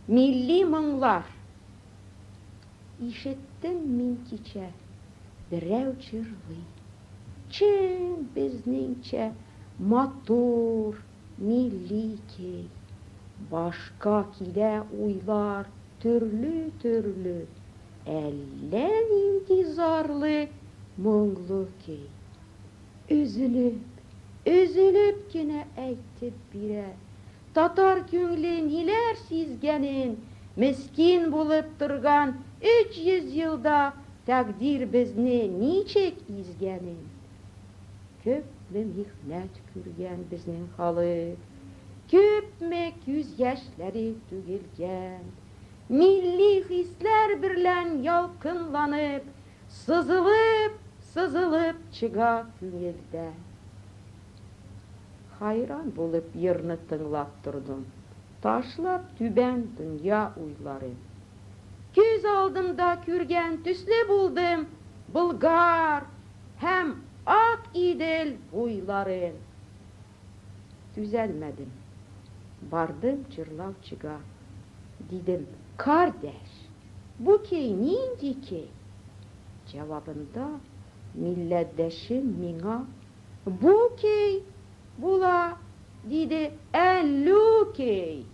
Milli моңлар. Ишеттем мин кичә, берәү җырлый. Чын безнеңчә матур, милли кей. Башка килә уйлар төрле-төрле, әллә нинди зарлы, моңлы кей. Üzülüp кенә әйтеп бирә. Татар күңле ниләр сизгәнен, мискин булып торган 300 елда тәкъдир безне ничек изгәнен. Күпме михнәт күргән безнең халык, күпме күз яшьләре түгелгән. Милли хисләр берлән ялкынланып, сызылып чыга күңелдән. Хайран булып йырны тыңлап тордым, ташлап түбән дөнья уйларын. Күз алдымда күргән төсле булдым Болгар һәм Ак Идел буйларын. Түзәлмәдем, бардым җырлаучыга. Дидем: "Кардәш, бу кей нинди кей?" Җавабында милләтдәшем миңа: "Бу кей була", диде, "әллү кей".